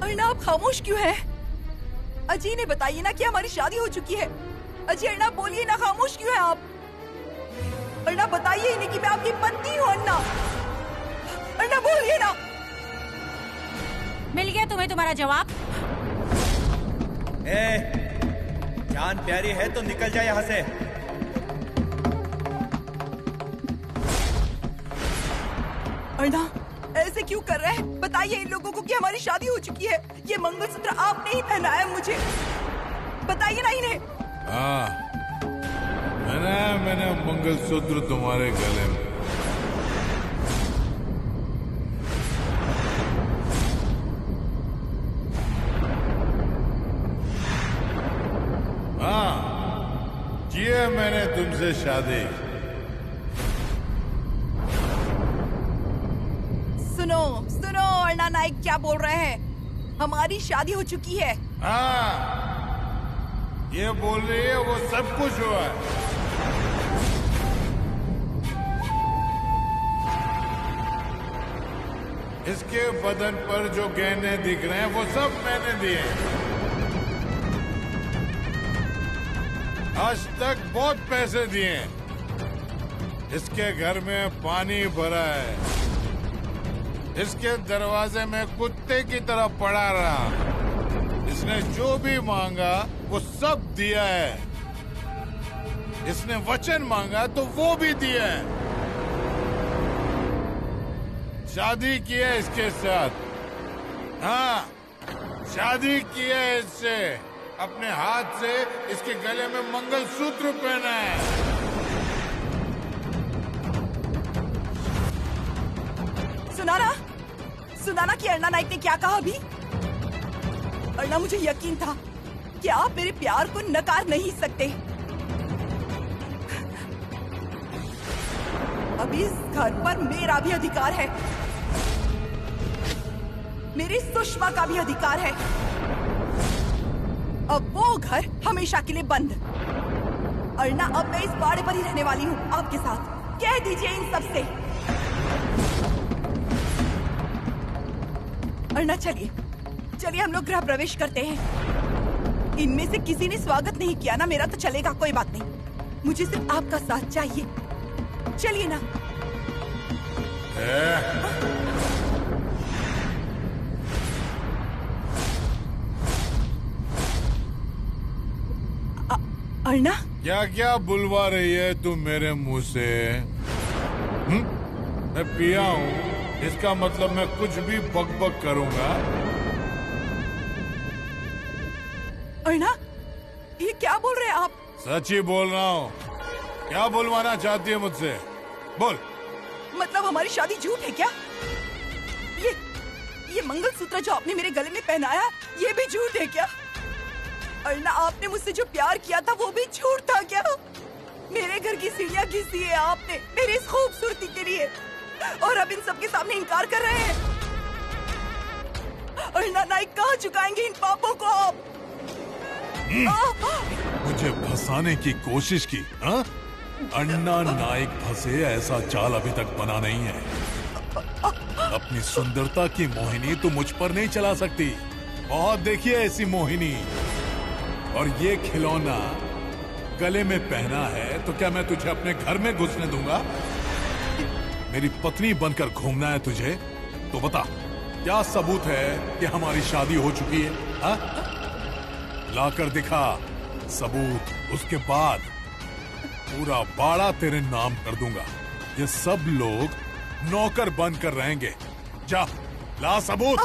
अर्णा, आप खामोश क्यों हैं? अजी ने बताइए ना कि हमारी शादी हो चुकी है। अजी, अर्णा बोलिए ना, खामोश क्यों हैं आप? अर्णा बताइए इन्हें कि मैं आपकी पत्नी हूँ। अर्णा, अर्णा बोलिए ना। मिल गया तुम्हें तुम्हारा जवाब? जान प्यारी है तो निकल जा यहाँ से। अर्णा ऐसे क्यों कर रहे हैं? बताइए इन लोगों को कि हमारी शादी हो चुकी है। ये मंगलसूत्र आपने ही पहनाया मुझे। बताइए ना इन्हें। हाँ, मैंने मंगलसूत्र तुम्हारे गले में। हाँ, किए मैंने तुमसे शादी। सुनो सुनो, अर्णा नाइक क्या बोल रहे हैं? हमारी शादी हो चुकी है। हाँ, ये बोल रही है वो सब कुछ हुआ है। इसके बदन पर जो गहने दिख रहे हैं वो सब मैंने दिए। आज तक बहुत पैसे दिए। इसके घर में पानी भरा है। इसके दरवाजे में कुत्ते की तरह पड़ा रहा। इसने जो भी मांगा वो सब दिया है। इसने वचन मांगा तो वो भी दिया है। शादी की है इसके साथ। हाँ, शादी की है इससे। अपने हाथ से इसके गले में मंगलसूत्र पहना है। सुना ना कि अर्णा नाइक ने क्या कहा अभी? अर्णा, मुझे यकीन था कि आप मेरे प्यार को नकार नहीं सकते। अब इस घर पर मेरा भी अधिकार है। मेरी सुषमा का भी अधिकार है। अब वो घर हमेशा के लिए बंद। अर्णा, अब मैं इस बाड़े पर ही रहने वाली हूँ आपके साथ। कह दीजिए इन सब से। अर्णा, चलिए हम लोग गृह प्रवेश करते हैं। इनमें से किसी ने स्वागत नहीं किया ना मेरा, तो चलेगा, कोई बात नहीं। मुझे सिर्फ आपका साथ चाहिए। चलिए ना। अर्णा, क्या क्या बुलवा रही है तुम मेरे मुंह से? मैं पिया हूँ, इसका मतलब मैं कुछ भी बकबक करूंगा? अर्णा, ये क्या बोल रहे हैं आप? सच ही बोल रहा हूँ। क्या बुलवाना चाहती है मुझसे? बोल। मतलब हमारी शादी झूठ है क्या? ये मंगलसूत्र जो आपने मेरे गले में पहनाया, ये भी झूठ है क्या? अर्णा, आपने मुझसे जो प्यार किया था वो भी झूठ था क्या? मेरे घर की सीढ़ियाँ घिसी है आपने मेरी इस खूबसूरती के लिए, और अब इन सबके सामने इनकार कर रहे हैं। अर्णा नाइक, कहाँ चुकाएंगे इन पापों को आप? मुझे फंसाने की कोशिश की, हाँ? अन्ना नाइक फंसे ऐसा चाल अभी तक बना नहीं है। अपनी सुंदरता की मोहिनी तो मुझ पर नहीं चला सकती। बहुत देखिए ऐसी मोहिनी। और ये खिलौना गले में पहना है तो क्या मैं तुझे अपने घर में घुसने दूंगा? मेरी पत्नी बनकर घूमना है तुझे? तो बता, क्या सबूत है कि हमारी शादी हो चुकी है? हाँ? लाकर दिखा सबूत। उसके बाद पूरा बाड़ा तेरे नाम कर दूंगा। ये सब लोग नौकर बनकर रहेंगे। जा, ला सबूत।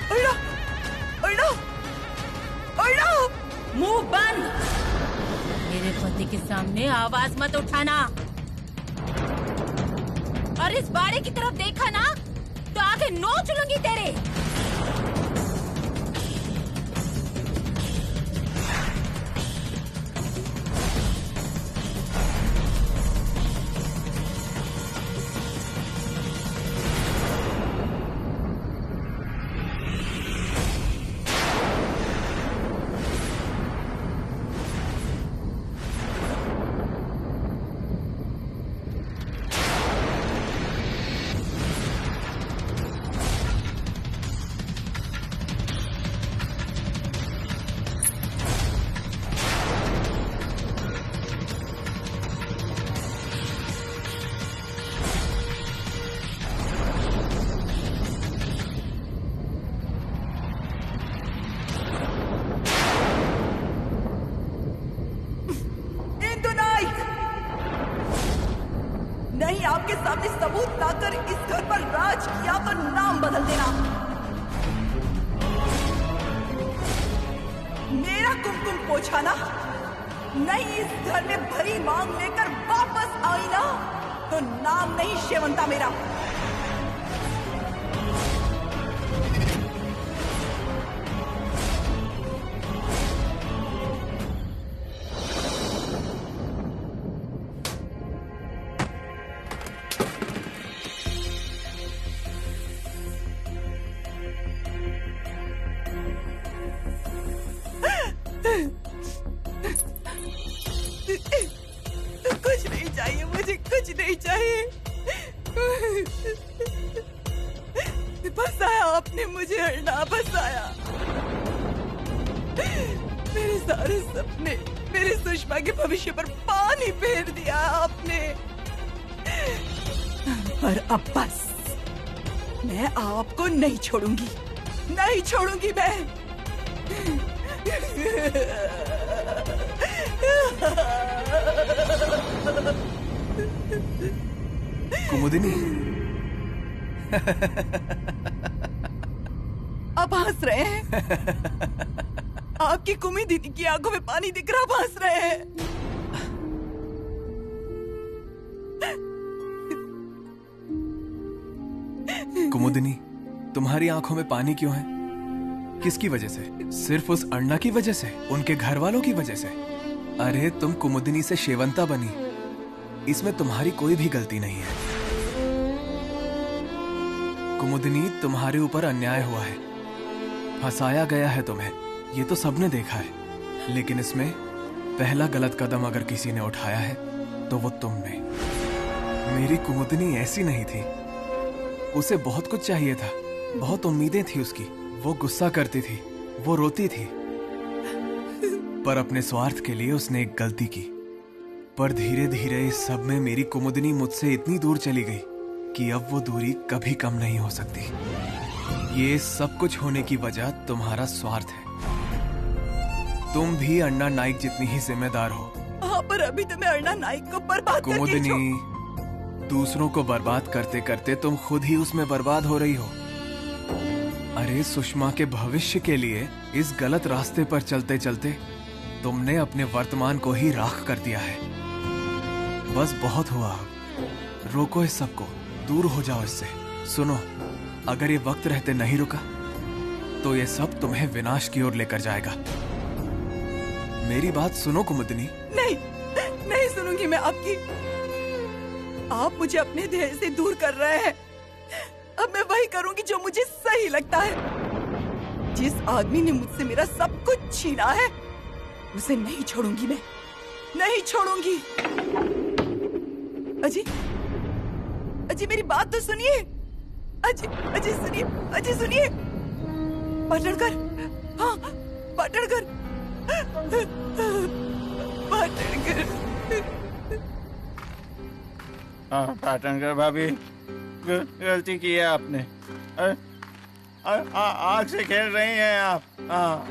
अर्णा, अर्णा, अर्णा! मुंह बंद। मेरे पति के सामने आवाज मत उठाना। और इस बाड़े की तरफ देखा ना तो आगे नोच लूंगी तेरे। वापस आकर इस घर पर राज किया तो नाम बदल देना। मेरा कुमकुम पोछा ना, नहीं इस घर में भरी मांग लेकर वापस आई ना, तो नाम नहीं शेवंता मेरा। कुछ नहीं चाहिए मुझे, कुछ नहीं चाहिए। फंसाया आपने मुझे अरना, फंसाया। मेरे सारे सपने, मेरे सुषमा के भविष्य पर पानी फेर दिया आपने। और अब बस, मैं आपको नहीं छोड़ूंगी, नहीं छोड़ूंगी मैं। कुमुदिनी, आप हंस रहे हैं? आपकी कुमुदिनी की आंखों में पानी दिख रहा, आप हंस रहे हैं। कुमुदिनी, तुम्हारी आंखों में पानी क्यों है? किसकी वजह से? सिर्फ उस अन्ना की वजह से? उनके घर वालों की वजह से? अरे तुम कुमुदिनी से शेवंता बनी, इसमें तुम्हारी कोई भी गलती नहीं है। कुमुदिनी, तुम्हारे ऊपर अन्याय हुआ है, फंसाया गया है तुम्हें, ये तो सबने देखा है। लेकिन इसमें पहला गलत कदम अगर किसी ने उठाया है तो वो तुमने। मेरी कुमुदिनी ऐसी नहीं थी, उसे बहुत कुछ चाहिए था, बहुत उम्मीदें थी उसकी। वो गुस्सा करती थी, वो रोती थी, पर अपने स्वार्थ के लिए उसने एक गलती की। पर धीरे धीरे इस सब में मेरी कुमुदिनी मुझसे इतनी दूर चली गई कि अब वो दूरी कभी कम नहीं हो सकती। ये सब कुछ होने की वजह तुम्हारा स्वार्थ है। तुम भी अन्ना नाइक जितनी ही जिम्मेदार हो। हाँ, पर अभी तो मैं अन्ना नाइक को बर्बाद करके कुमुदिनी, दूसरों को बर्बाद करते करते तुम खुद ही उसमें बर्बाद हो रही हो। अरे सुषमा के भविष्य के लिए इस गलत रास्ते पर चलते चलते तुमने अपने वर्तमान को ही राख कर दिया है। बस बहुत हुआ, रोको इस सबको, दूर हो जाओ इससे। सुनो, अगर ये वक्त रहते नहीं रुका तो ये सब तुम्हें विनाश की ओर लेकर जाएगा। मेरी बात सुनो कुमुदिनी। नहीं, नहीं सुनूंगी मैं आपकी। आप मुझे अपने ध्येय से दूर कर रहे हैं। अब मैं वही करूंगी जो मुझे सही लगता है। जिस आदमी ने मुझसे मेरा सब कुछ छीना है, उसे नहीं छोड़ूंगी मैं, नहीं छोड़ूंगी। अजी, अजी मेरी बात तो सुनिए। अजी, अजी सुनिए, अजी सुनिए। पाटणकर, हाँ पाटणकर, पाटणकर। हाँ पाटणकर भाभी, गलती की है आपने। आग से खेल रही हैं आप। हाँ,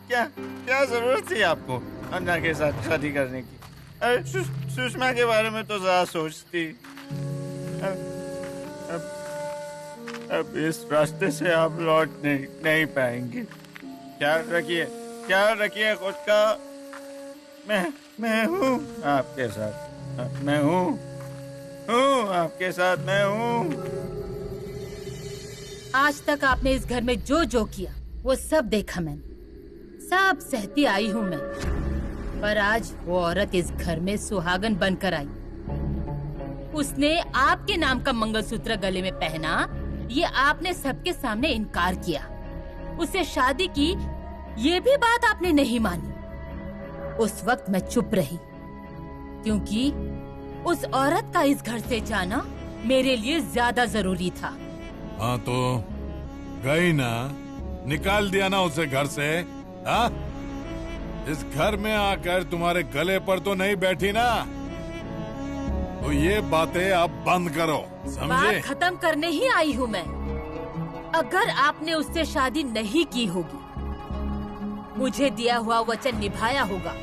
क्या क्या जरूरत थी आपको अन्ना के साथ शादी करने की? अरे सुषमा के बारे में तो ज्यादा सोचती। अब इस रास्ते से आप लौट नहीं पाएंगे। ख्याल रखिए खुद का। मैं हूँ आपके साथ, मैं हूँ आपके साथ, मैं हूँ। आज तक आपने इस घर में जो जो किया वो सब देखा मैंने, सब सहती आई हूँ मैं। पर आज वो औरत इस घर में सुहागन बनकर आई। उसने आपके नाम का मंगलसूत्र गले में पहना, ये आपने सबके सामने इनकार किया। उससे शादी की, ये भी बात आपने नहीं मानी। उस वक्त मैं चुप रही, क्योंकि उस औरत का इस घर से जाना मेरे लिए ज्यादा जरूरी था। हाँ तो गई ना, निकाल दिया ना उसे घर से। हाँ, इस घर में आकर तुम्हारे गले पर तो नहीं बैठी ना, तो ये बातें आप बंद करो, समझे? बात खत्म करने ही आई हूँ मैं। अगर आपने उससे शादी नहीं की होगी, मुझे दिया हुआ वचन निभाया होगा,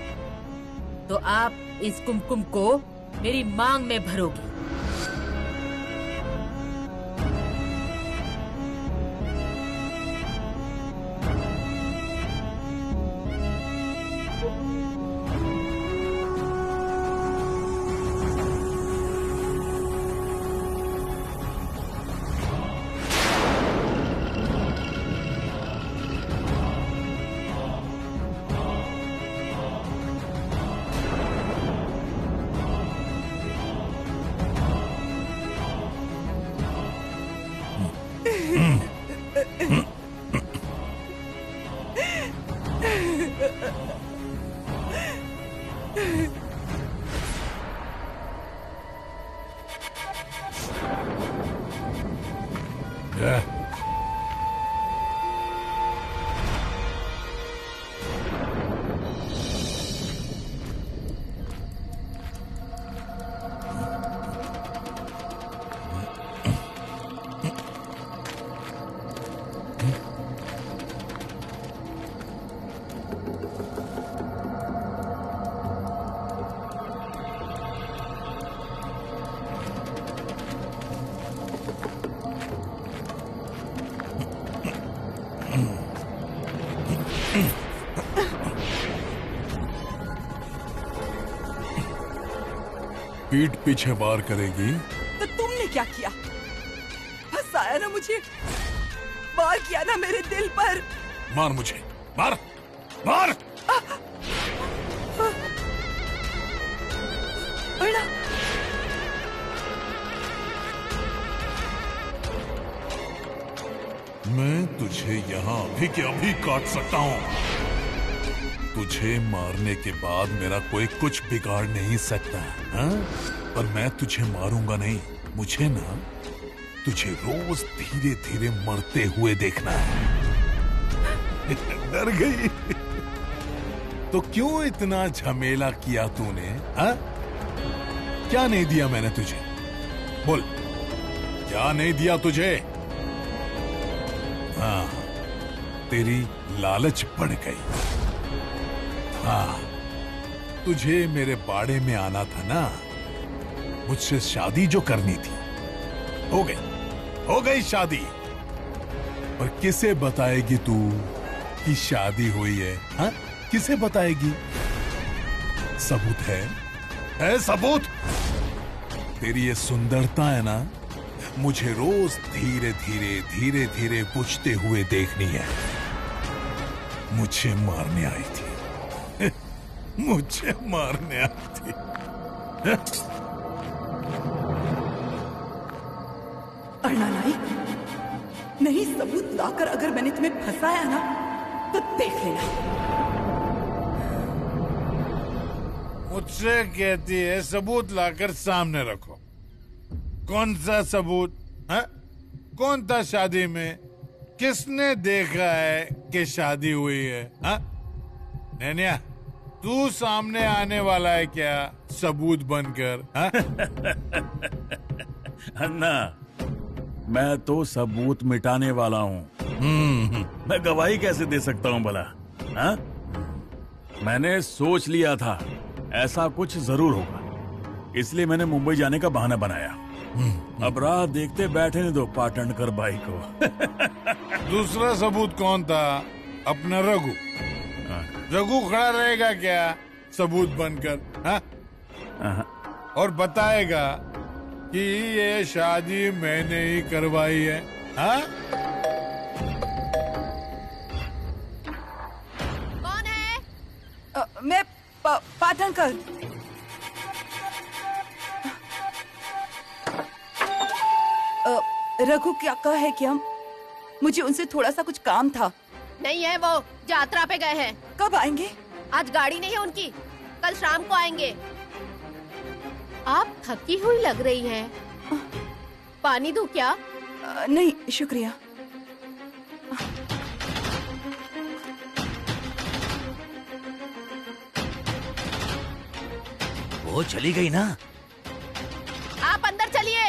तो आप इस कुमकुम को मेरी मांग में भरोगे। पीठ पीछे वार करेगी। तो तुमने क्या किया? हंसाया ना मुझे, वार किया ना मेरे दिल पर। मार मुझे, मार मार। अर्णा, मैं तुझे यहाँ अभी के अभी काट सकता हूँ। तुझे मारने के बाद मेरा कोई कुछ बिगाड़ नहीं सकता, हाँ? पर मैं तुझे मारूंगा नहीं। मुझे ना तुझे रोज धीरे धीरे मरते हुए देखना है। डर गई? तो क्यों इतना झमेला किया तूने, हाँ? क्या नहीं दिया मैंने तुझे? बोल, क्या नहीं दिया तुझे? हाँ, तेरी लालच बढ़ गई। हाँ, तुझे मेरे बाड़े में आना था ना, मुझसे शादी जो करनी थी, हो गई शादी। पर किसे बताएगी तू कि शादी हुई है, हाँ? किसे बताएगी? सबूत है सबूत? तेरी ये सुंदरता है ना, मुझे रोज धीरे धीरे बुझते हुए देखनी है। मुझे मारने आई थी। मुझे मारने आई थी। अर्णा नाइक, नहीं सबूत लाकर अगर मैंने तुम्हें फंसाया ना, तो देख लेना। मुझसे कहती है सबूत लाकर सामने रखो। कौन सा सबूत? है? कौन था शादी में? किसने देखा है कि शादी हुई है? हा? नैनिया, तू सामने आने वाला है क्या सबूत बनकर? हा? अन्ना, मैं तो सबूत मिटाने वाला हूँ। मैं गवाही कैसे दे सकता हूँ भला? हाँ? मैंने सोच लिया था ऐसा कुछ जरूर होगा, इसलिए मैंने मुंबई जाने का बहाना बनाया। अब राह देखते बैठे नहीं दो पाटणकर भाई को। दूसरा सबूत कौन था? अपना रघु। रघु खड़ा रहेगा क्या सबूत बनकर? हाँ? और बताएगा कि ये शादी मैंने ही करवाई है। हाँ? कौन है? मैं पाटणकर। रघु क्या कहा है कि हम, मुझे उनसे थोड़ा सा कुछ काम था। नहीं है, वो यात्रा पे गए हैं। कब आएंगे? आज गाड़ी नहीं है उनकी, कल शाम को आएंगे। आप थकी हुई लग रही हैं। पानी दूं क्या? नहीं शुक्रिया। वो चली गई ना? आप अंदर चलिए।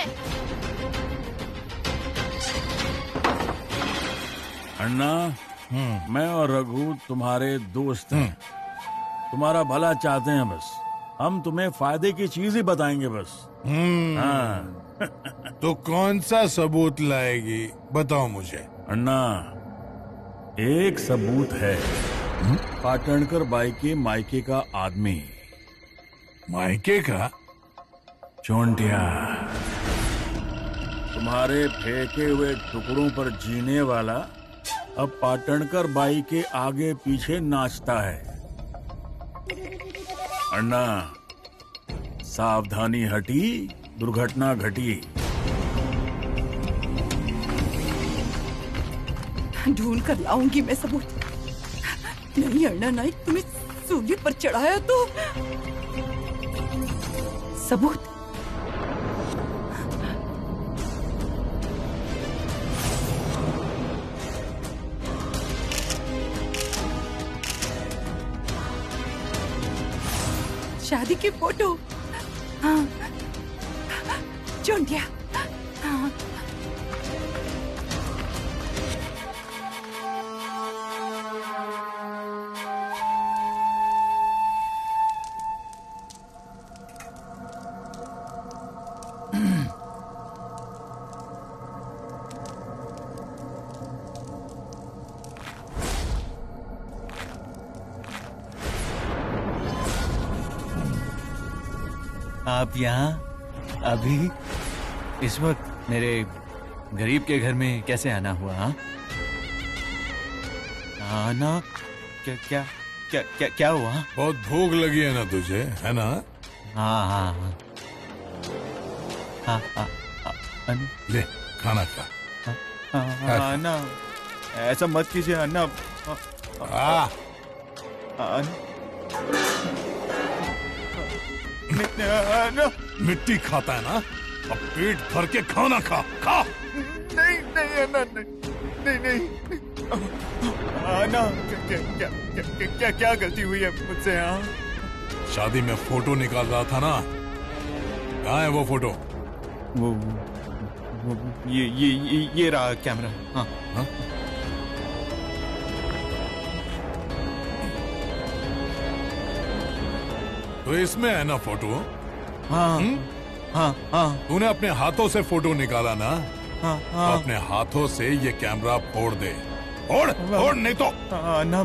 अन्ना, मैं और रघु तुम्हारे दोस्त हैं। तुम्हारा भला चाहते हैं बस। हम तुम्हें फायदे की चीज ही बताएंगे बस। हाँ। तो कौन सा सबूत लाएगी बताओ मुझे। अन्ना, एक सबूत है। पाटणकर बाई के मायके का आदमी। मायके का? चोंटिया, तुम्हारे फेंके हुए टुकड़ों पर जीने वाला अब पाटणकर बाई के आगे पीछे नाचता है। अन्ना, सावधानी हटी, दुर्घटना घटी। ढूंढ कर लाऊंगी मैं सबूत। नहीं अरुणा नाइक, तुम्हें सूली पर चढ़ाया तो सबूत। शादी की फोटो। हाँ, चुन गया। हाँ। आप यहाँ अभी इस वक्त मेरे गरीब के घर में कैसे आना हुआ? हाँ, आना क्या क्या क्या क्या क्या हुआ? बहुत भूख लगी है ना तुझे, है ना? हाँ हाँ हाँ हाँ हाँ, ले खाना खा। अन्ना, ऐसा मत कीजिए अन्ना। मिट्टी खाता है ना, अब पेट भर के खाना खा। खा। नहीं नहीं अन्ना, नहीं नहीं अन्ना, क्या क्या क्या क्या क्या गलती हुई है मुझसे? हाँ, शादी में फोटो निकाल रहा था ना, कहाँ है वो फोटो? वो ये रहा कैमरा। हाँ हाँ? तो इसमें है ना फोटो? हाँ हाँ हाँ। तूने अपने हाथों से फोटो निकाला ना? हाँ तो हाँ। अपने हाथों से ये कैमरा फोड़ दे। फोड़ नहीं तो। ना,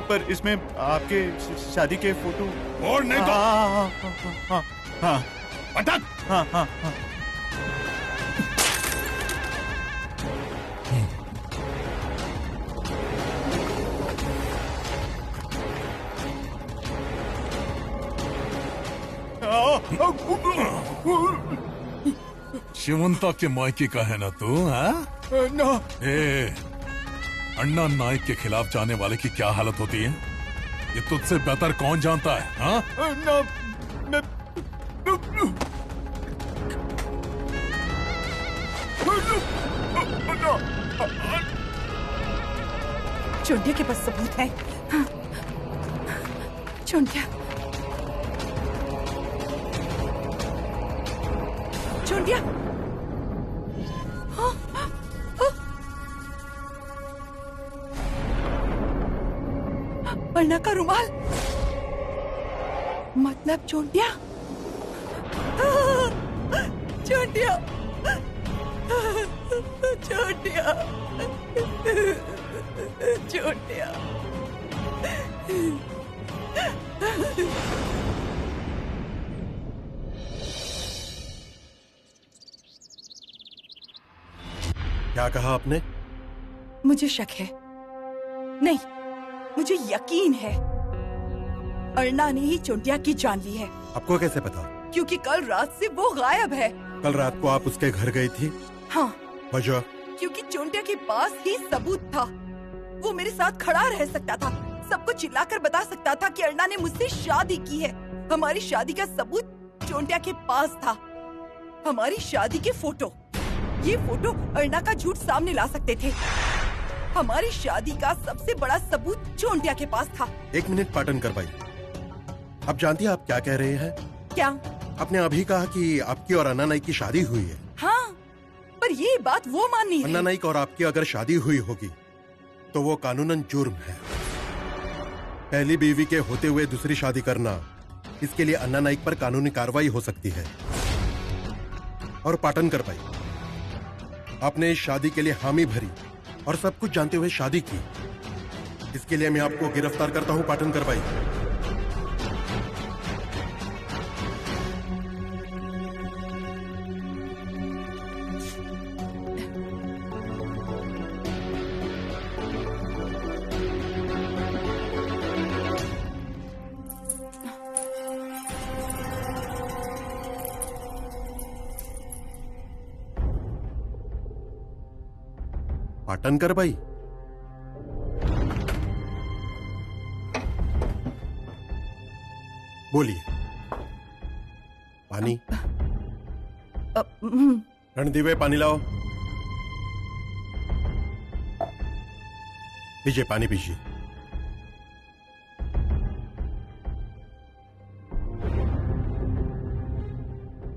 पर इसमें आपके शादी के फोटो। फोड़ नहीं तो। हाँ हाँ हाँ पटक। हाँ हाँ हाँ। शिवंता के मायके का है ना तू? हाँ? ए, अन्ना नाइक के खिलाफ जाने वाले की क्या हालत होती है, ये तुझसे बेहतर कौन जानता है? हाँ? चुंडिया के पास सबूत है। हाँ। चुंडिया, चुंडिया। हाँ, हाँ। अन्ना का रुमाल, मतलब चुंडिया। चुंडिया, चुंडिया, चुंडिया। क्या कहा आपने? मुझे शक है, नहीं मुझे यकीन है, अर्णा ने ही चुंडिया की जान ली है। आपको कैसे पता? क्योंकि कल रात से वो गायब है। कल रात को आप उसके घर गई थी? हाँ, वजह? क्योंकि चुंडिया के पास ही सबूत था। वो मेरे साथ खड़ा रह सकता था, सबको चिल्लाकर बता सकता था कि अर्णा ने मुझसे शादी की है। हमारी शादी का सबूत चुंडिया के पास था। हमारी शादी के फोटो, ये फोटो अर्णा का झूठ सामने ला सकते थे। हमारी शादी का सबसे बड़ा सबूत चुंडिया के पास था। 1 मिनट पाटनकर भाई, आप जानती है आप क्या कह रहे हैं? क्या? आपने अभी कहा कि आपकी और अन्ना नाइक की शादी हुई है। हाँ, पर ये बात वो माननी है। अन्ना नाइक और आपकी अगर शादी हुई होगी तो वो कानूनन जुर्म है। पहली बीवी के होते हुए दूसरी शादी करना, इसके लिए अन्ना नाइक पर कानूनी कार्रवाई हो सकती है। और पाटनकर भाई, आपने इस शादी के लिए हामी भरी और सब कुछ जानते हुए शादी की, इसके लिए मैं आपको गिरफ्तार करता हूं पाटनकर भाई। पाटनकर भाई, बोलिए। पानी। हम्म, रणदीवे, पानी लाओ। पीजिए, पानी पीजिए।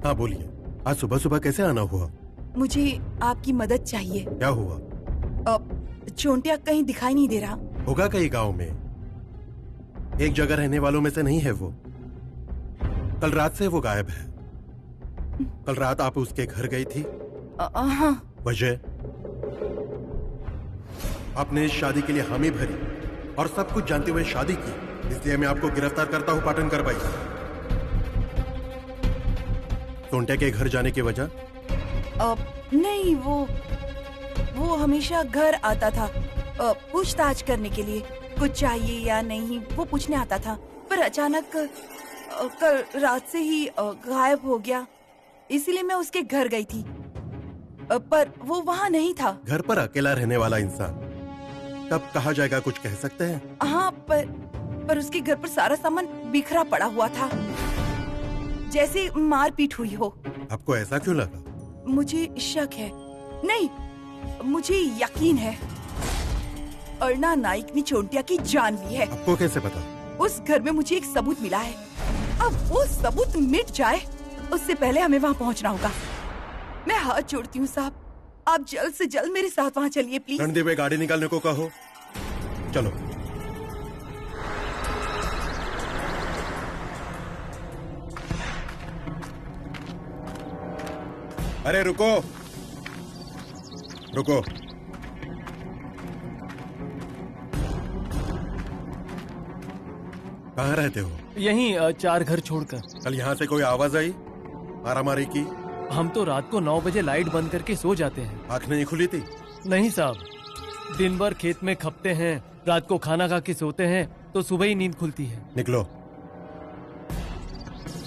हाँ बोलिए, आज सुबह सुबह कैसे आना हुआ? मुझे आपकी मदद चाहिए। क्या हुआ? चोंटिया कहीं दिखाई नहीं दे रहा। होगा कहीं गांव में, एक जगह रहने वालों में से नहीं है वो। कल रात से वो गायब है। कल रात आप उसके घर गई थी? हाँ। वजह? आपने इस शादी के लिए हामी भरी और सब कुछ जानते हुए शादी की, इसलिए मैं आपको गिरफ्तार करता हूं पाटनकर भाई। सोंटिया के घर जाने की वजह? नहीं, वो हमेशा घर आता था पूछताछ करने के लिए, कुछ चाहिए या नहीं वो पूछने आता था। पर अचानक कल रात से ही गायब हो गया, इसीलिए मैं उसके घर गई थी। पर वो वहाँ नहीं था। घर पर अकेला रहने वाला इंसान कब कहा जाएगा, कुछ कह सकते हैं? हाँ, पर उसके घर पर सारा सामान बिखरा पड़ा हुआ था, जैसे मारपीट हुई हो। आपको ऐसा क्यों लगा? मुझे शक है, नहीं मुझे यकीन है। अर्णा नाइक ने चोंटिया की जान ली है। आपको कैसे पता? उस घर में मुझे एक सबूत मिला है। अब वो सबूत मिट जाए उससे पहले हमें वहाँ पहुँचना होगा। मैं हाथ जोड़ती हूँ साहब, आप जल्द से जल्द मेरे साथ वहाँ चलिए प्लीज। रणदीवे, गाड़ी निकालने को कहो। चलो। अरे रुको रुको। कहाँ रहते हो? यहीं 4 घर छोड़कर। कल यहाँ से कोई आवाज आई मारामारी की? हम तो रात को 9 बजे लाइट बंद करके सो जाते हैं। आँख नहीं खुली थी? नहीं साहब, दिन भर खेत में खपते हैं, रात को खाना खा के सोते हैं, तो सुबह ही नींद खुलती है। निकलो।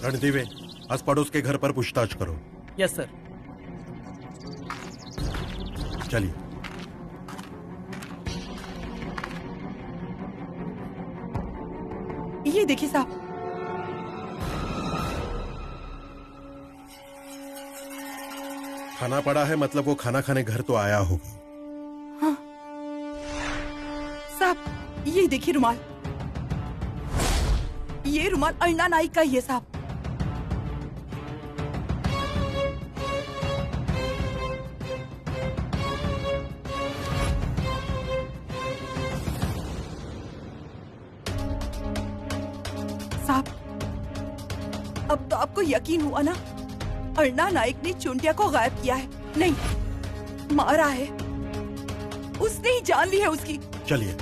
रणदीवे, आस पड़ोस के घर पर पूछताछ करो। Yes sir. चलिए। ये देखिए साहब, खाना पड़ा है, मतलब वो खाना खाने घर तो आया होगा। हाँ साहब, ये देखिए रुमाल, ये रुमाल अर्णा नाइक का ही है साहब। साहब, अब तो आपको यकीन हुआ ना, अर्णा नाइक ने चोंटिया को गायब किया है, नहीं मारा है। उसने ही जान ली है उसकी। चलिए।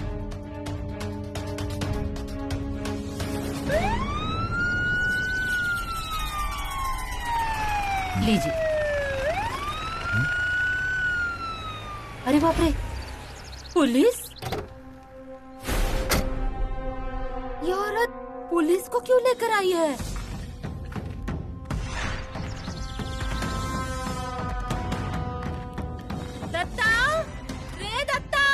लीजिए। अरे बाप रे, पुलिस? ये औरत पुलिस को क्यों लेकर आई है? दत्ता, रे दत्ता!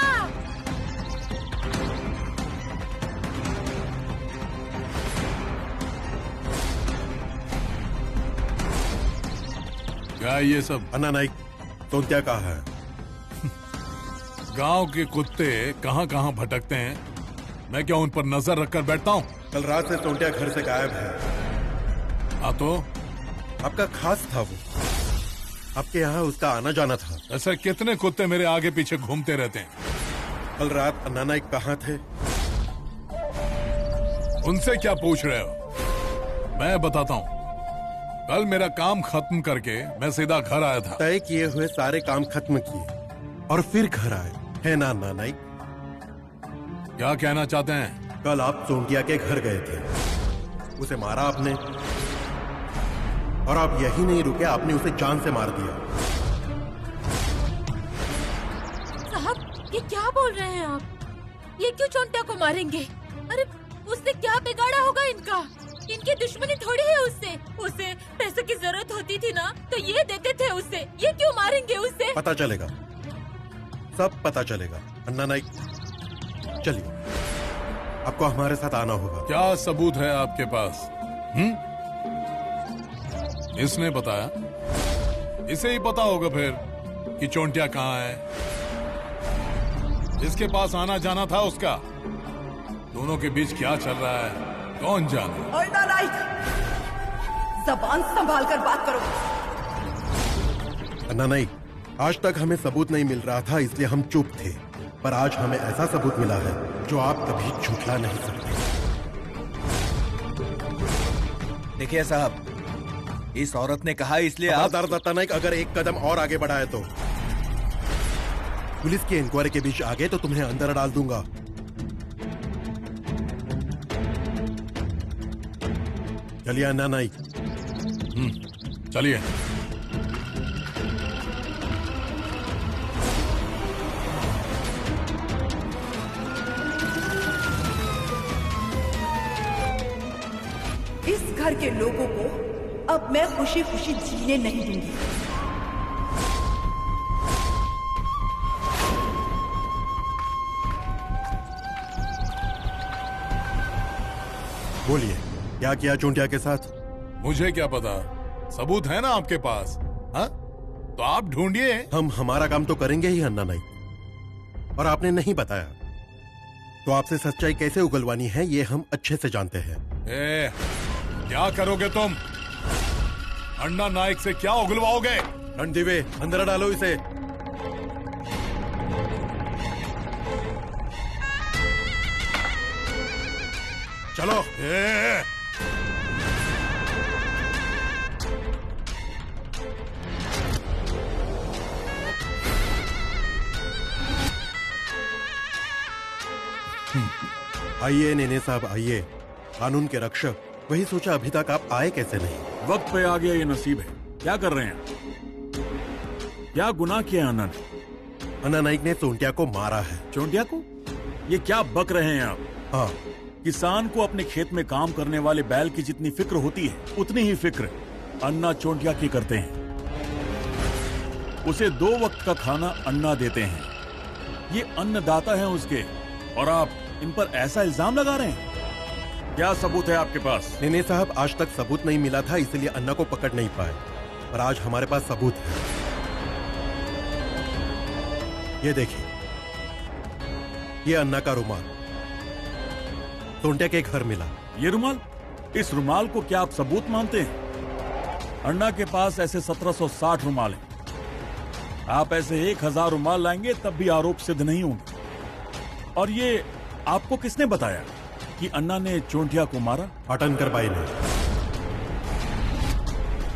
क्या ये सब? अन्ना नाइक, सोंटिया कहाँ है? गांव के कुत्ते कहाँ कहाँ भटकते हैं, मैं क्या उन पर नजर रखकर बैठता हूँ? कल रात से सोंटिया घर से गायब है। हाँ तो? आपका खास था वो, आपके यहाँ उसका आना जाना था। ऐसे कितने कुत्ते मेरे आगे पीछे घूमते रहते हैं? कल रात अन्ना नाइक कहाँ थे? उनसे क्या पूछ रहे हो? मैं बताता हूँ। कल मेरा काम खत्म करके मैं सीधा घर आया था। तय किए हुए सारे काम खत्म किए और फिर घर आए, है ना अन्ना नाइक? क्या कहना चाहते हैं? कल आप सोंटिया के घर गए थे, उसे मारा आपने, और आप यही नहीं रुके, आपने उसे जान से मार दिया। साहब, ये क्या बोल रहे हैं आप? ये क्यों चोंटिया को मारेंगे? अरे उसने क्या बिगाड़ा होगा इनका? इनकी दुश्मनी थोड़ी है उससे। उसे पैसे की जरूरत होती थी ना, तो ये देते थे उससे। ये क्यों मारेंगे उससे? पता चलेगा, सब पता चलेगा। अन्ना नाइक, चलिए, आपको हमारे साथ आना होगा। क्या सबूत है आपके पास? इसने बताया? इसे ही पता होगा फिर कि चोंटिया कहाँ है। इसके पास आना जाना था उसका। दोनों के बीच क्या चल रहा है कौन जाने। अर्णा नाइक, जबान संभाल कर बात करो। अन्ना नाइक, आज तक हमें सबूत नहीं मिल रहा था इसलिए हम चुप थे, पर आज हमें ऐसा सबूत मिला है जो आप कभी झूठला नहीं सकते। देखिए साहब, इस औरत ने कहा इसलिए आप... दत्ता नाइक, अगर एक कदम और आगे बढ़ाए तो पुलिस की इंक्वायरी के बीच आ गए तो तुम्हें अंदर डाल दूंगा। चलिए अन्ना नाइक। चलिए। इस घर के लोगों को अब मैं खुशी खुशी जीने नहीं दूंगी। बोलिए, क्या किया चोंटिया के साथ? मुझे क्या पता, सबूत है ना आपके पास। हाँ, तो आप ढूंढिए। हम हमारा काम तो करेंगे ही अन्ना नाइक, और आपने नहीं बताया तो आपसे सच्चाई कैसे उगलवानी है ये हम अच्छे से जानते हैं। क्या करोगे तुम? अन्ना नाइक से क्या उगलवाओगे? रणदीवे, अंदर डालो इसे। चलो। आइए नेने साहब, आइए। कानून के रक्षक, वही सोचा अभी तक आप आए कैसे नहीं। वक्त पे आ गया ये नसीब है। क्या कर रहे हैं? क्या गुनाह किया अन्ना ने? अन्ना नाइक ने चोंटिया को मारा है। चोंटिया को? ये क्या बक रहे हैं आप? हाँ, किसान को अपने खेत में काम करने वाले बैल की जितनी फिक्र होती है उतनी ही फिक्र अन्ना चोंटिया की करते हैं। उसे 2 वक्त का खाना अन्ना देते हैं। ये अन्नदाता हैं उसके, और आप इन पर ऐसा इल्जाम लगा रहे हैं। क्या सबूत है आपके पास? नेने साहब, आज तक सबूत नहीं मिला था इसलिए अन्ना को पकड़ नहीं पाए, पर आज हमारे पास सबूत है। ये देखिए, ये अन्ना का रुमाल चोंटिया के घर मिला। ये रुमाल? इस रुमाल को क्या आप सबूत मानते हैं? अन्ना के पास ऐसे 1760 रुमाल हैं। आप ऐसे 1000 रुमाल लाएंगे तब भी आरोप सिद्ध नहीं होंगे। और ये आपको किसने बताया कि अन्ना ने चोंटिया को मारा? पाटनकर बाई ने।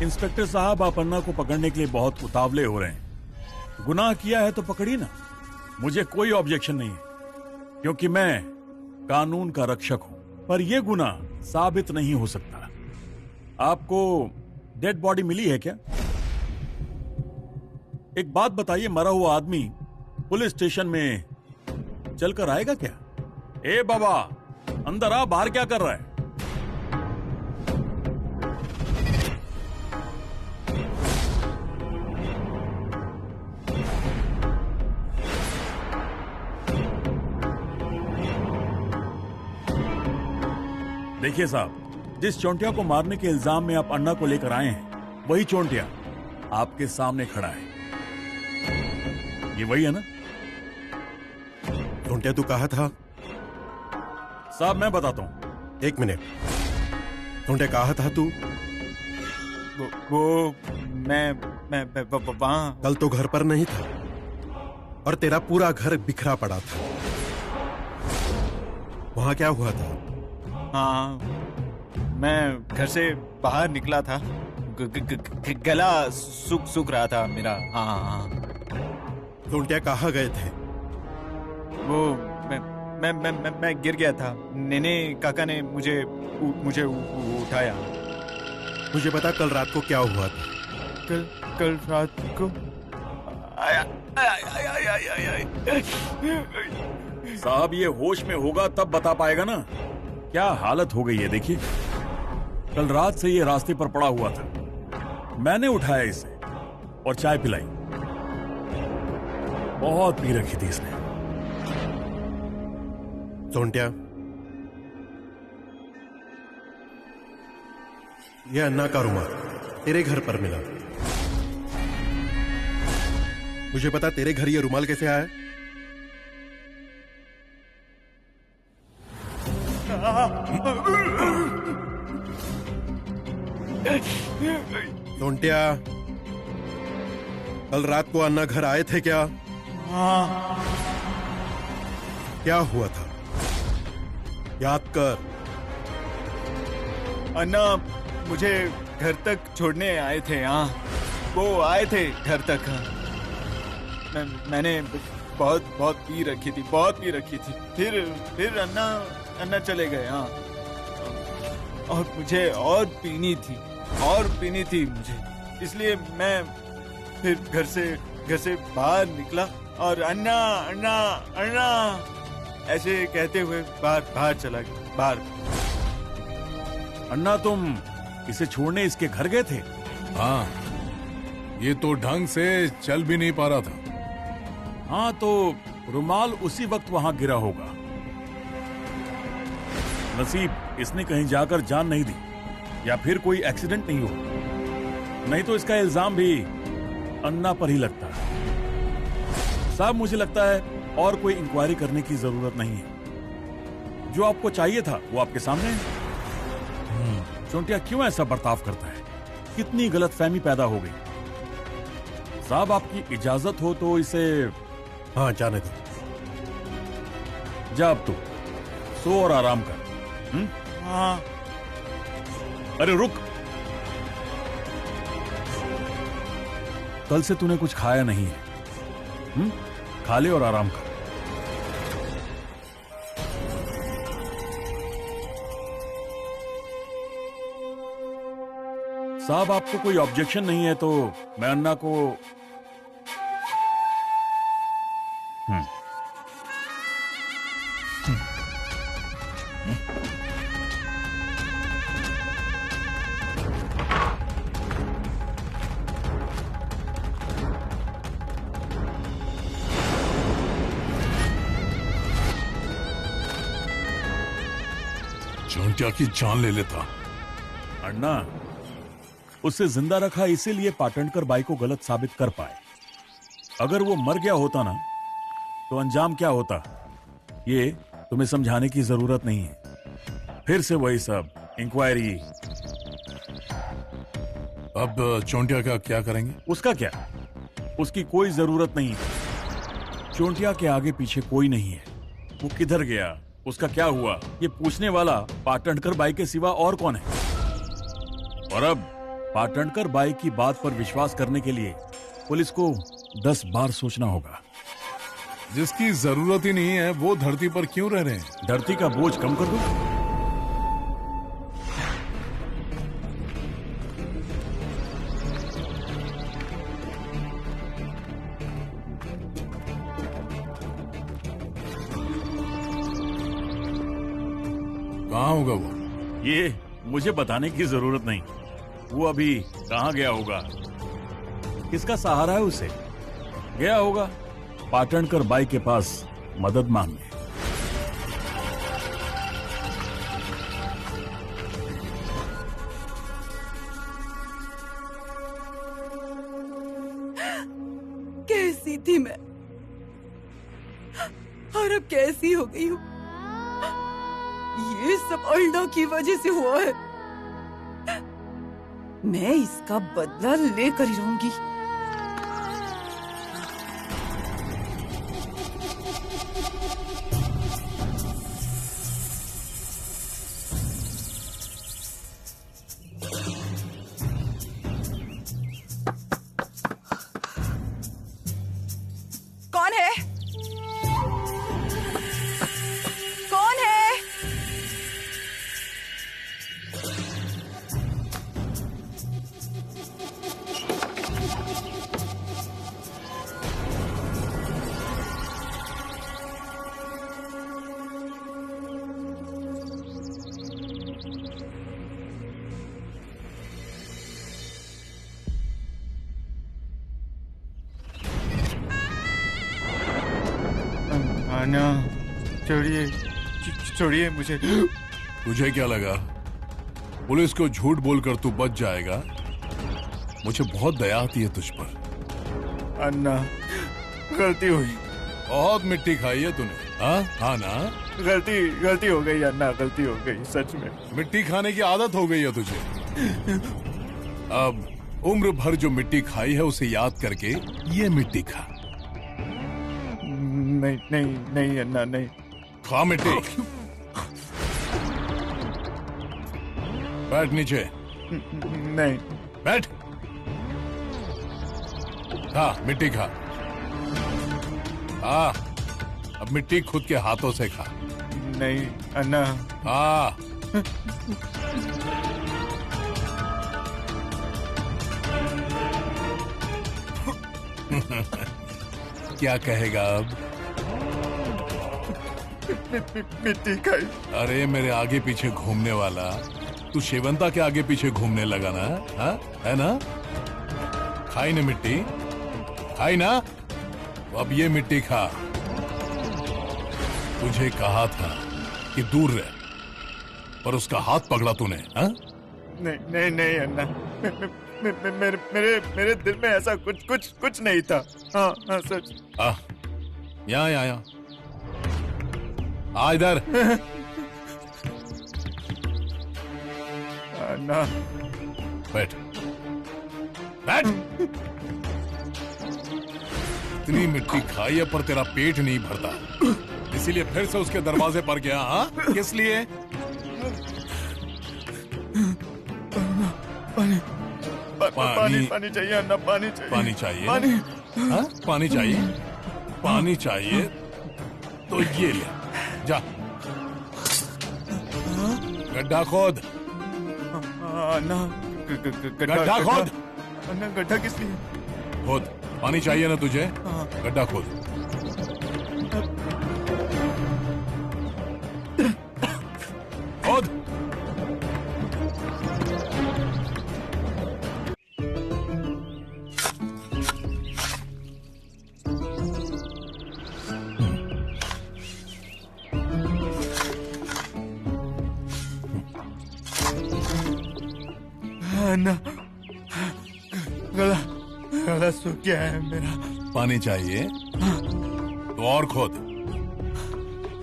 इंस्पेक्टर साहब, आप अन्ना को पकड़ने के लिए बहुत उतावले हो रहे हैं। गुनाह किया है तो पकड़ी ना। मुझे कोई ऑब्जेक्शन नहीं है, क्योंकि मैं कानून का रक्षक हूं। पर यह गुनाह साबित नहीं हो सकता। आपको डेड बॉडी मिली है क्या? एक बात बताइए, मरा हुआ आदमी पुलिस स्टेशन में चलकर आएगा क्या? ए बाबा, अंदर आ, बाहर क्या कर रहा है? देखिए साहब, जिस चोंटिया को मारने के इल्जाम में आप अन्ना को लेकर आए हैं, वही चोंटिया आपके सामने खड़ा है। ये वही है ना? चोंटिया तू कहा था? साहब मैं बताता हूं। 1 मिनट। चोंटिया कहा था तू? वो मैं वहाँ। कल तो घर पर नहीं था और तेरा पूरा घर बिखरा पड़ा था। वहां क्या हुआ था? हाँ, मैं घर से बाहर निकला था। गला सूख रहा था मेरा। हाँ। चोंटिया कहाँ गए थे? वो मैं गिर गया था। नेने काका ने मुझे उठाया। मुझे बता, कल रात को क्या हुआ था? कल रात को साहब, ये होश में होगा तब बता पाएगा ना। क्या हालत हो गई है देखिए। कल रात से ये रास्ते पर पड़ा हुआ था। मैंने उठाया इसे और चाय पिलाई। बहुत पी रखी थी इसने। चोंटिया, ये अन्ना का रुमाल तेरे घर पर मिला। मुझे पता तेरे घर ये रुमाल कैसे आया? टोंटिया, कल रात को अन्ना घर आए थे क्या? क्या हुआ था? याद कर। अन्ना मुझे घर तक छोड़ने आए थे। हाँ, वो आए थे घर तक। मैंने बहुत पी रखी थी, बहुत पी रखी थी। फिर अन्ना चले गए। हाँ, और मुझे और पीनी थी मुझे, इसलिए मैं फिर घर से बाहर निकला और अन्ना ऐसे कहते हुए बाहर चला गया। बाहर। अन्ना, तुम इसे छोड़ने इसके घर गए थे? हाँ, ये तो ढंग से चल भी नहीं पा रहा था। हाँ, तो रुमाल उसी वक्त वहां गिरा होगा। नसीब इसने कहीं जाकर जान नहीं दी, या फिर कोई एक्सीडेंट नहीं हुआ, नहीं तो इसका इल्जाम भी अन्ना पर ही लगता है। साहब, मुझे लगता है और कोई इंक्वायरी करने की जरूरत नहीं है। जो आपको चाहिए था वो आपके सामने है। चोंटिया क्यों ऐसा बर्ताव करता है? कितनी गलतफहमी पैदा हो गई। साहब, आपकी इजाजत हो तो इसे। हाँ, जाने दो। जा, अब तू सो और आराम कर। हाँ। अरे रुक, कल से तूने कुछ खाया नहीं है। खा ले और आराम कर। साहब, आपको कोई ऑब्जेक्शन नहीं है तो मैं अन्ना को। चोंटिया की जान ले लेता। अन्ना, उसे जिंदा रखा इसीलिए पाटणकर बाई को गलत साबित कर पाए। अगर वो मर गया होता ना, तो अंजाम क्या होता, ये तुम्हें समझाने की जरूरत नहीं है। फिर से वही सब इंक्वायरी। अब चोंटिया का क्या करेंगे? उसका क्या, उसकी कोई जरूरत नहीं है। चोंटिया के आगे पीछे कोई नहीं है। वो किधर गया, उसका क्या हुआ, ये पूछने वाला पाटणकर बाई के सिवा और कौन है? और अब पाटणकर बाई की बात पर विश्वास करने के लिए पुलिस को 10 बार सोचना होगा। जिसकी जरूरत ही नहीं है वो धरती पर क्यों रह रहे हैं? धरती का बोझ कम कर दो। कहाँ होगा वो? ये मुझे बताने की जरूरत नहीं। वो अभी कहाँ गया होगा, किसका सहारा है उसे? गया होगा पाटणकर बाई के पास मदद मांगने। कैसी थी मैं और अब कैसी हो गई हूँ। ये सब अल्लाह की वजह से हुआ है। मैं इसका बदला लेकर ही रहूंगी। कौन है? कौन है? अन्ना, छोड़िए मुझे। तुझे क्या लगा पुलिस को झूठ बोलकर तू बच जाएगा। मुझे बहुत दया आती है तुझ पर। अन्ना, गलती हुई। बहुत मिट्टी खाई है तूने। हाँ ना? गलती हो गई अन्ना, गलती हो गई सच में। मिट्टी खाने की आदत हो गई है तुझे। अब उम्र भर जो मिट्टी खाई है उसे याद करके ये मिट्टी खा। नहीं अन्ना, नहीं। खा मिट्टी। बैठ नीचे। नहीं। बैठ। खा मिट्टी खा। अब मिट्टी खुद के हाथों से खा। नहीं अन्ना। क्या कहेगा अब? मिट्टी खाई। अरे मेरे आगे पीछे घूमने वाला, तू शेवंता के आगे पीछे घूमने लगा ना? है ना? खाई ना मिट्टी, खाई ना? अब ये मिट्टी खा। तुझे कहा था कि दूर रह, पर उसका हाथ पकड़ा तूने। नहीं अन्ना, मेरे दिल में ऐसा कुछ नहीं था। हाँ सच। यहाँ आ इधर। अन्ना। बैठ। इतनी मिट्टी खाई है पर तेरा पेट नहीं भरता, इसीलिए फिर से उसके दरवाजे पर गया। किस लिए? पानी चाहिए अन्ना, पानी चाहिए। पानी चाहिए? पानी चाहिए? पानी चाहिए तो ये ले जा। गड्ढा खोद। अन्ना, गड्ढा खोद। अन्ना, गड्ढा किस लिए? खोद। पानी चाहिए ना तुझे? गड्ढा खोद। खोद। अन्ना, गला सूख गया है मेरा। पानी चाहिए तो और खोद।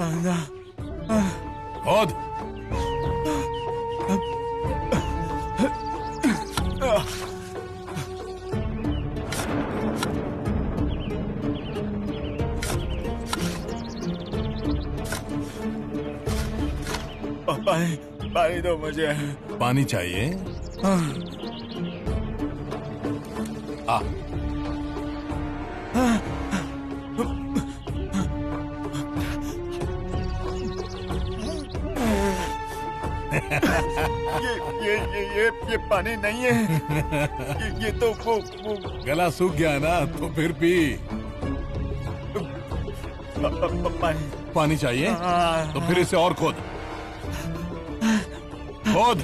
अन्ना, खोद। पानी दो मुझे। पानी चाहिए? ये पानी नहीं है। ये तो वो गला सूख गया ना, तो फिर पी। पानी चाहिए तो फिर इसे और खोद। खोद।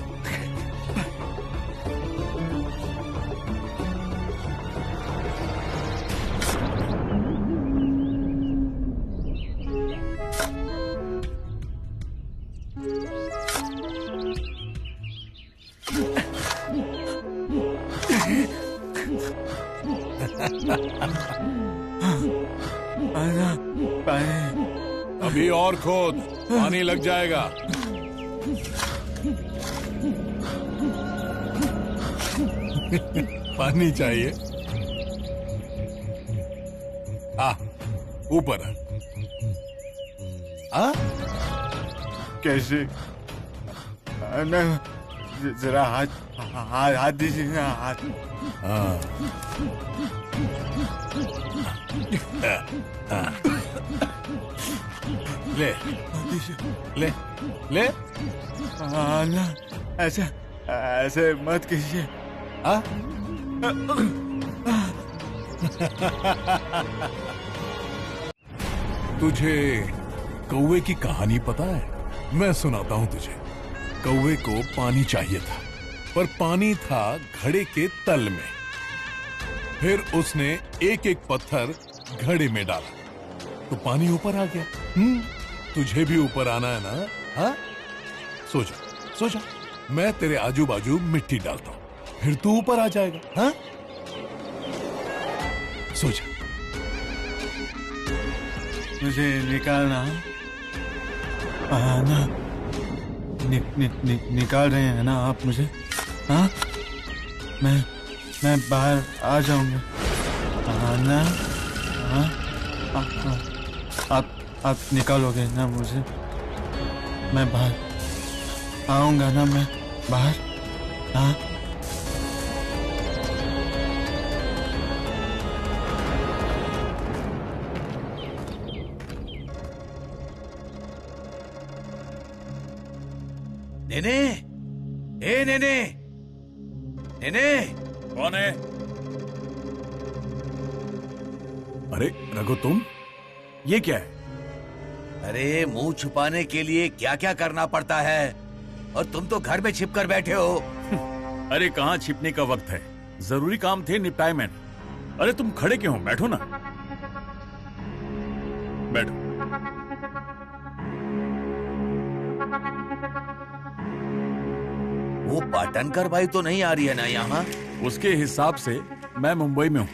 अभी और खोद, पानी लग जाएगा। पानी चाहिए? ऊपर। कैसे? जरा हाथ दीजिए ना, हाथ। ले ले ले। ना, ऐसे मत कीजिए। तुझे कौवे की कहानी पता है? मैं सुनाता हूँ तुझे। कौवे को पानी चाहिए था, पर पानी था घड़े के तल में। फिर उसने एक एक पत्थर घड़े में डाला तो पानी ऊपर आ गया। तुझे भी ऊपर आना है ना? हाँ, सो जा, सो जा, मैं तेरे आजू बाजू मिट्टी डालता हूँ, फिर तू ऊपर आ जाएगा। हाँ, सो जा। मुझे निकालना ना निकाल रहे हैं ना आप मुझे? हाँ, मैं बाहर आ जाऊंगा ना? हाँ, आप निकालोगे ना मुझे? मैं बाहर आऊंगा ना? मैं बाहर? हाँ। नेने, ए नेने, नेने, कौन है? अरे रघु, तुम? ये क्या है? अरे मुंह छुपाने के लिए क्या क्या करना पड़ता है, और तुम तो घर में छिप कर बैठे हो। अरे कहाँ छिपने का वक्त है, जरूरी काम थे, निपटाए मैंने। अरे तुम खड़े क्यों हो? बैठो ना, बैठो। वो पाटनकर भाई तो नहीं आ रही है ना यहाँ? उसके हिसाब से मैं मुंबई में हूँ।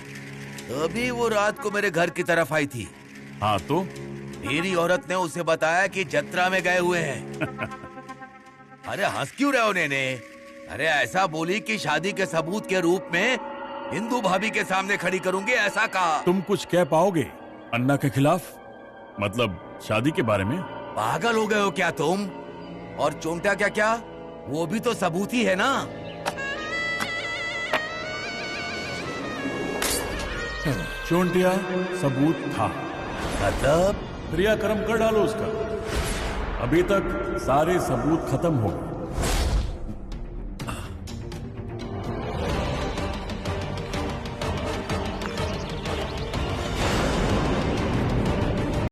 अभी वो रात को मेरे घर की तरफ आई थी। हाँ तो? मेरी औरत ने उसे बताया कि जत्रा में गए हुए हैं। अरे हंस क्यों रहे हो नेने? अरे ऐसा बोली कि शादी के सबूत के रूप में हिंदू भाभी के सामने खड़ी करूंगी, ऐसा कहा। तुम कुछ कह पाओगे अन्ना के खिलाफ? मतलब शादी के बारे में? पागल हो गए हो क्या तुम? और चोंटा क्या क्या, वो भी तो सबूत ही है ना। चोंटिया सबूत था, मतलब क्रियाक्रम कर डालो उसका। अभी तक सारे सबूत खत्म हो गए।